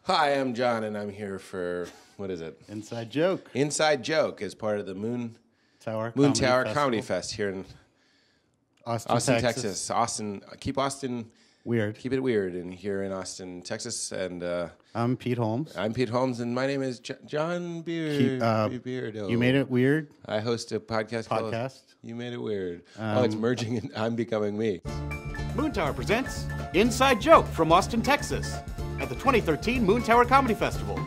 Hi, I'm John, and I'm here for, what is it? Inside Joke. Inside Joke is part of the Moontower Comedy Fest here in Austin, Texas. Austin, keep Austin weird. Keep it weird, and here in Austin, Texas. And I'm Pete Holmes. I'm Pete Holmes, and my name is John Beardo. You made it weird. I host a podcast called You Made It Weird. It's merging, and I'm becoming me. Moontower presents Inside Joke from Austin, Texas, at the 2013 Moontower Comedy Festival.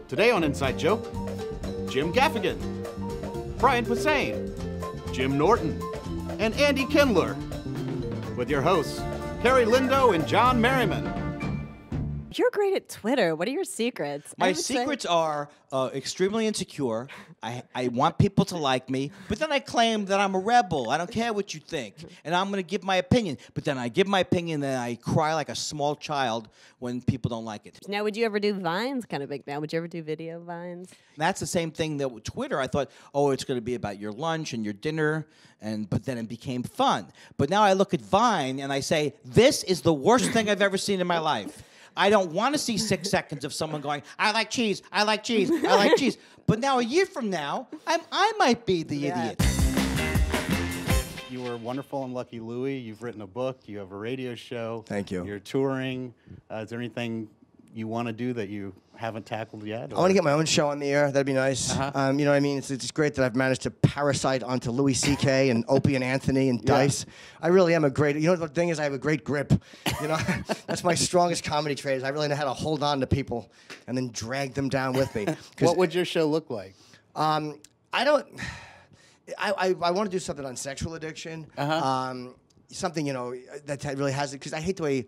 Today on Inside Joke, Jim Gaffigan, Brian Posehn, Jim Norton, and Andy Kindler, with your hosts, Kerri Lendo and John Merriman. You're great at Twitter. What are your secrets? My secrets are extremely insecure. I want people to like me, but then I claim that I'm a rebel. I don't care what you think, and I'm going to give my opinion. But then I give my opinion, and I cry like a small child when people don't like it. Now, would you ever do Vines? Kind of big now. Would you ever do video Vines? That's the same thing that with Twitter. I thought, oh, it's going to be about your lunch and your dinner, but then it became fun. But now I look at Vine, and I say, this is the worst thing I've ever seen in my life. I don't want to see 6 seconds of someone going, I like cheese, I like cheese, I like cheese. But now, a year from now, I might be the idiot. You were wonderful in Lucky Louie. You've written a book. You have a radio show. Thank you. You're touring. Is there anything you want to do that you haven't tackled yet? I want to get my own show on the air. That'd be nice. You know what I mean? It's great that I've managed to parasite onto Louis C.K. and Opie and Anthony and Dice. I really am a great, you know, the thing is I have a great grip. You know, that's my strongest comedy trait is I really know how to hold on to people and then drag them down with me. What would your show look like? I want to do something on sexual addiction. Something, you know, that really has it, because I hate the way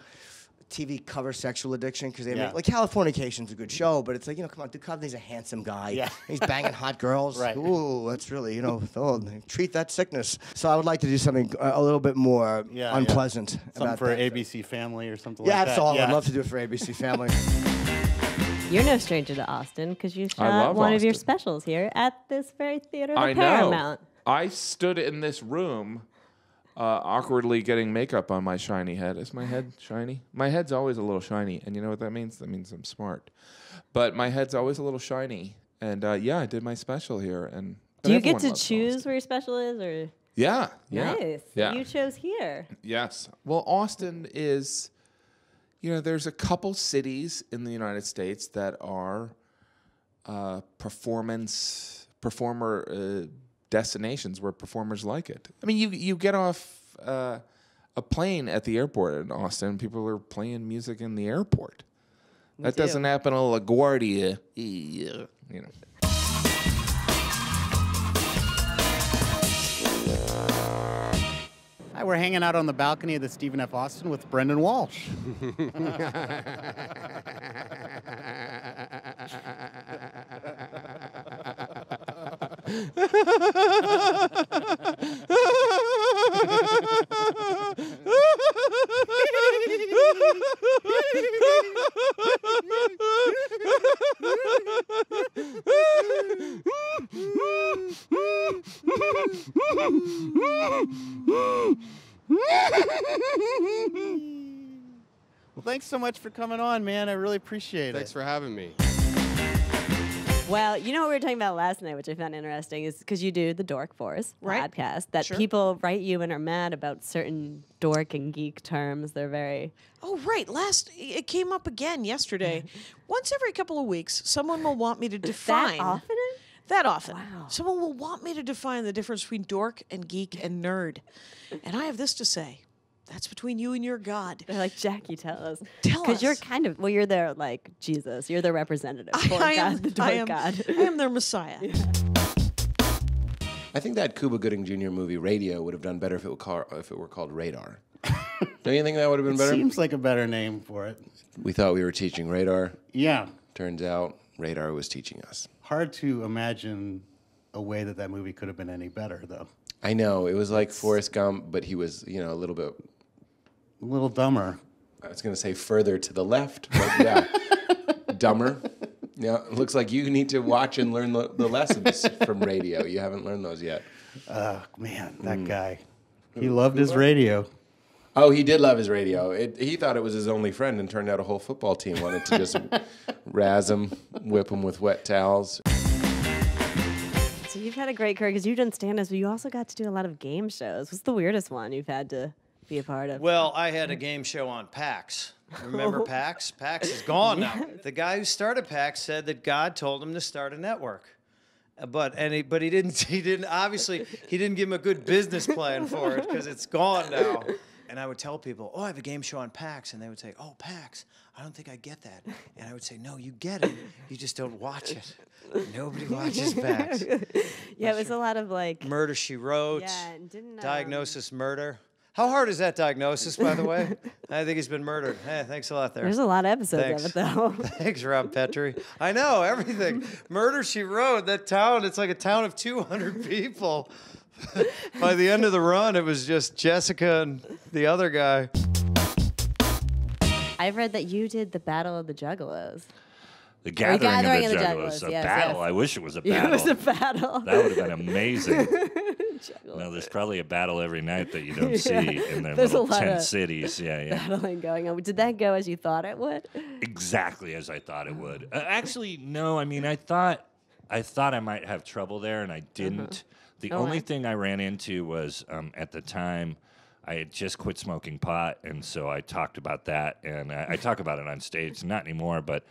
TV covers sexual addiction, because they make, like, Californication's a good show, but it's like, you know, come on, Duchovny's a handsome guy. Yeah. He's banging hot girls. Right. Ooh, that's really, you know, treat that sickness. So I would like to do something a little bit more unpleasant. Something for ABC Family or something like that. Yeah, that's all. I'd love to do it for ABC Family. You're no stranger to Austin, because you shot one of your specials here at this very theater, the Paramount. I stood in this room awkwardly getting makeup on my shiny head. Is my head shiny? My head's always a little shiny, and you know what that means? That means I'm smart. But my head's always a little shiny, and yeah, I did my special here. And do you get to choose where your special is, or? Yeah. Nice. Yeah. You chose here. Yes. Well, Austin is, you know, there's a couple cities in the United States that are performer destinations where performers like it. I mean, you get off a plane at the airport in Austin, people are playing music in the airport. That doesn't happen in LaGuardia, you know. Hi, we're hanging out on the balcony of the Stephen F. Austin with Brendon Walsh. Well, thanks so much for coming on, man. I really appreciate it. Thanks for having me. Well, you know what we were talking about last night, which I found interesting, is because you do the Dork Force podcast, that people write you and are mad about certain dork and geek terms. They're very... Oh, right. It came up again yesterday. Once every couple of weeks, someone will want me to define... That often? That often. Wow. Someone will want me to define the difference between dork and geek and nerd. And I have this to say. That's between you and your God. They're like, Jackie, tell us. Tell us. Because you're kind of, well, you're their, like, Jesus. You're their representative for God, the dork God. I am their Messiah. Yeah. I think that Cuba Gooding Jr. movie, Radio, would have done better if it were called Radar. Don't you think that would have been better? Seems like a better name for it. We thought we were teaching Radar. Yeah. Turns out Radar was teaching us. Hard to imagine a way that movie could have been any better, though. I know. It was like Forrest Gump, but he was, you know, a little bit... A little dumber. I was going to say further to the left, but yeah. Dumber. Yeah, it looks like you need to watch and learn the lessons from Radio. You haven't learned those yet. Man, that guy. He loved his radio. Oh, he did love his radio. He thought it was his only friend, and turned out a whole football team wanted to just razz him, whip him with wet towels. So you've had a great career because you've done stand-ups, but you also got to do a lot of game shows. What's the weirdest one you've had to be a part of? Well, I had a game show on PAX. Remember PAX? PAX is gone now. The guy who started PAX said that God told him to start a network. But he didn't obviously he didn't give him a good business plan for it because it's gone now. And I would tell people, "Oh, I have a game show on PAX," and they would say, "Oh, PAX, I don't think I get that." And I would say, "No, you get it. You just don't watch it. Nobody watches PAX." Yeah, it was a lot of like Murder, She Wrote. Yeah, and didn't Diagnosis Murder. How hard is that diagnosis, by the way? I think he's been murdered. Hey, thanks a lot there. There's a lot of episodes Thanks. of it, though. Thanks, Rob Petrie. I know, everything. Murder, She Wrote, that town, it's like a town of 200 people. By the end of the run, it was just Jessica and the other guy. I've read that you did the Battle of the Juggalos. The Gathering of the Juggalos. A yes, battle. yes. I wish it was a battle. It was a battle. That would have been amazing. No, there's probably a battle every night that you don't see in the little tent cities. Yeah. Battling going on. Did that go as you thought it would? Exactly as I thought it would. Actually, no. I mean, I thought I might have trouble there, and I didn't. The only thing I ran into was at the time I had just quit smoking pot, and so I talked about that, and I talk about it on stage. Not anymore, but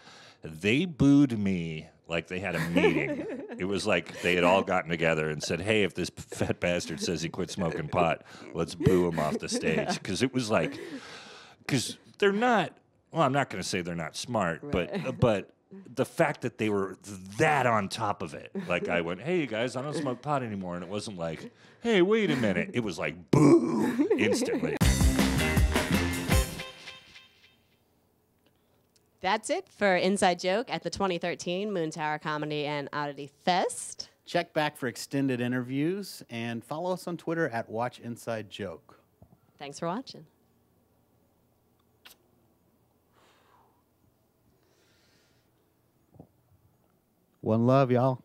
they booed me like they had a meeting. It was like they had all gotten together and said, "Hey, if this fat bastard says he quit smoking pot, let's boo him off the stage." Because it was like, because they're not. Well, I'm not going to say they're not smart, but the fact that they were that on top of it. Like I went, "Hey, you guys, I don't smoke pot anymore," and it wasn't like, "Hey, wait a minute." It was like, boo, instantly. That's it for Inside Joke at the 2013 Moontower Comedy and Oddity Fest. Check back for extended interviews and follow us on Twitter at Watch Inside Joke. Thanks for watching. One love, y'all.